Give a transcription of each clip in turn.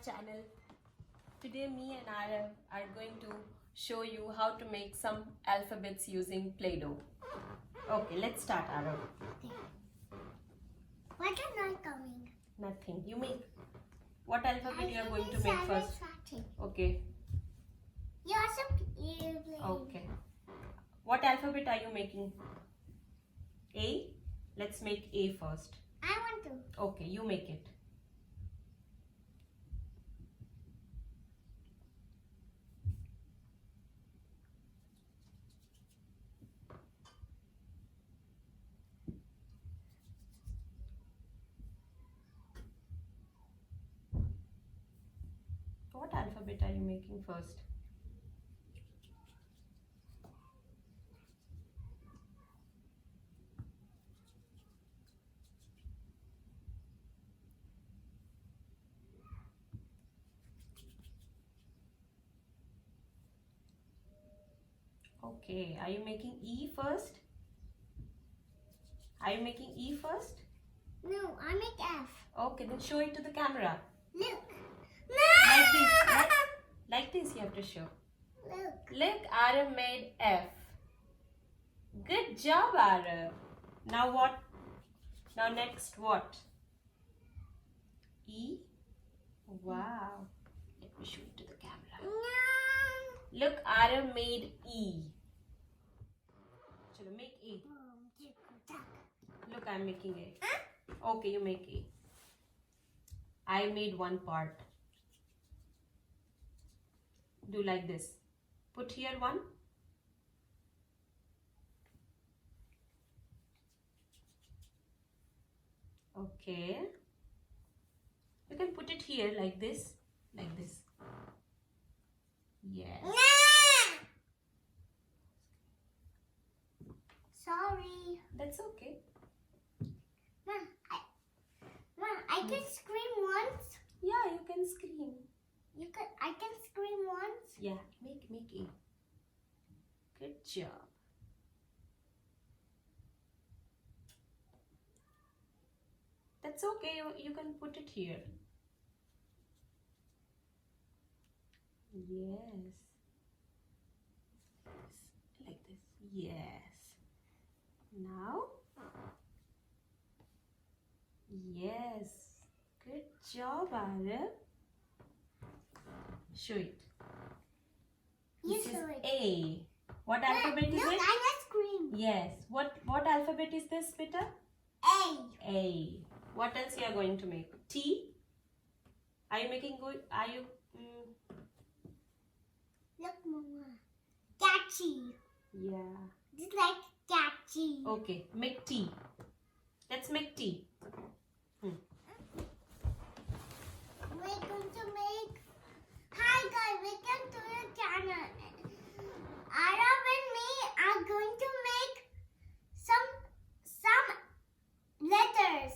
channel. Today me and Arav are going to show you how to make some alphabets using Play-Doh. Okay, let's start, Arav. What am I coming? Nothing. You make. What alphabet you are going to make first? Okay. Okay. What alphabet are you making? A? Let's make A first. I want to. Okay, you make it. What alphabet are you making first? Okay, are you making E first? Are you making E first? No, I make F. Okay, then show it to the camera. Look. Like this. Like this you have to show. Look. Look, Arav made F. Good job, Arav. Now what? Now next what? E? Wow. Let me show it to the camera. No. Look, Arav made E. Chalo, make E. Look, I'm making A. Okay, you make A. I made one part. Do like this. Put here one. Okay. You can put it here like this. Like this. Yes. Sorry. That's okay. I can scream once. Yeah, you can scream. I can scream once. Yeah, make A. Good job. That's okay. You can put it here. Yes. Like this. Yes. Now. Yes. Good job, Arav. Show it. You This is show it. A. What alphabet is Look, it? I can scream. Yes. What alphabet is this, Peter? A. A. What else you are going to make? T. Are you making good? Are you? Look, Mama. Catchy. Yeah. Just like catchy. Okay. Make T. Let's make T. We're going to make. Hi guys, welcome to your channel. Arav and me are going to make some letters.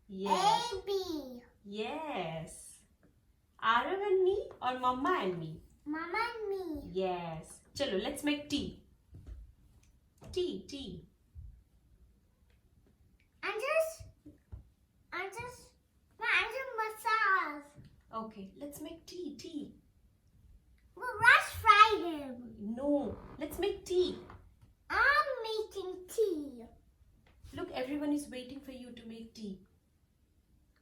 Yes. A, B. Yes. Arav and me or Mama and me? Mama and me. Yes. Chalo, let's make T. T. I'm just massage. Okay. Let's make T. Well, Rush fry him. No. Let's make T. I'm making tea. Look, everyone is waiting for you to make T.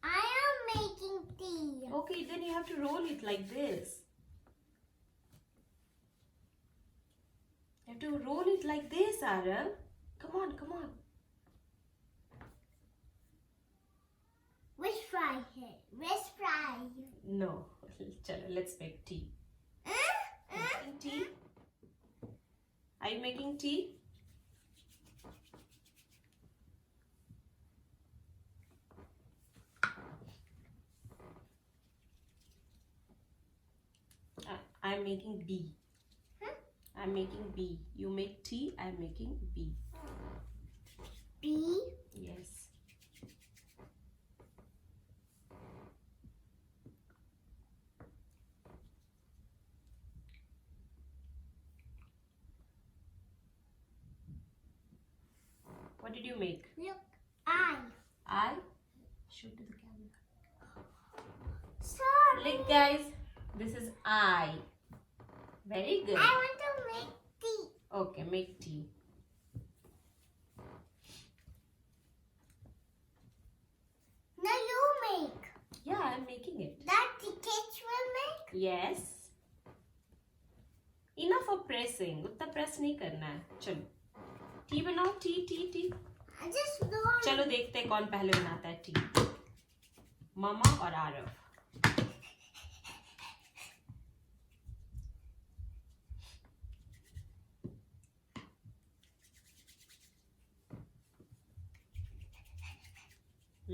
I am making tea. Okay, then you have to roll it like this. You have to roll it like this, Arav. Come on. Wish fry him. Wish fry. No. Chalo, let's make tea. Making tea? Are you making tea? I'm making B. I'm making B. You make T, I'm making B. B. Yes. What did you make? Look, I. I? Show to the camera. Sorry. Look guys, this is I. Very good. I want to make tea. Okay, make tea. No, you make. Yeah, I'm making it. That the kids will make? Yes. Enough of pressing. उतना press नहीं करना है. चलो. T बनाओ. T. I just don't. चलो देखते हैं कौन पहले बनाता है टी. मामा और Aarav.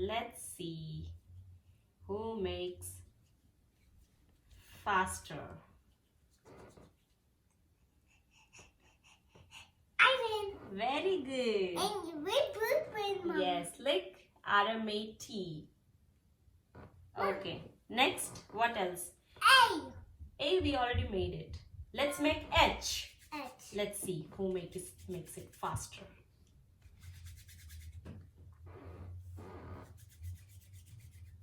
Let's see who makes faster. I win. Very good. And we both win, Mama. Yes, look, Ara made tea. Okay, next, what else? A. A, we already made it. Let's make H. H. Let's see who makes it faster.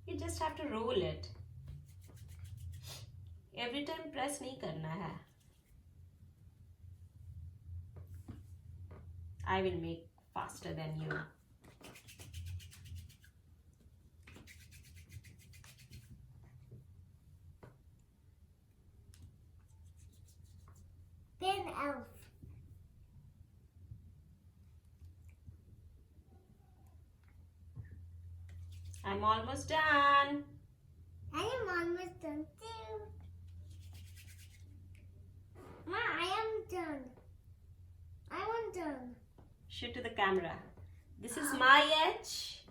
You just have to roll it. Every time press नहीं करना है. I will make faster than you. Then elf. I'm almost done. I am almost done too. Ma, I am done. I am done. Show to the camera. This is my edge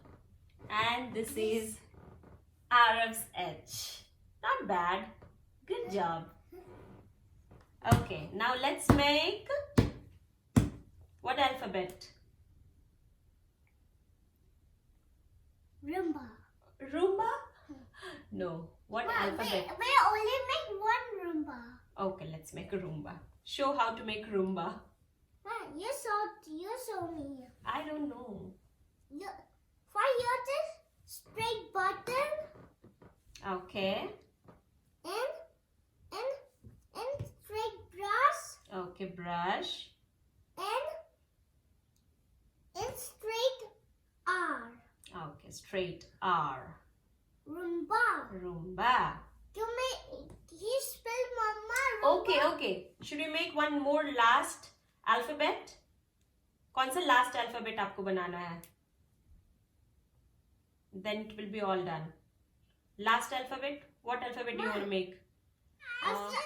and this is Arab's edge. Not bad. Good job. Okay, now let's make what alphabet? Roomba. Roomba? No. What Ma, alphabet? we only make one Roomba. Okay, let's make a Roomba. Show how to make Roomba. Ma, you saw me. I don't know. For yours is straight button Okay. and straight brush Okay, brush. and straight R. Okay, straight R. Roomba. Roomba. He spelled Mama Roomba. Okay. Should we make one more last alphabet? कौन सा last alphabet आपको बनाना है? Then it will be all done. Last alphabet? What alphabet do you want to make? After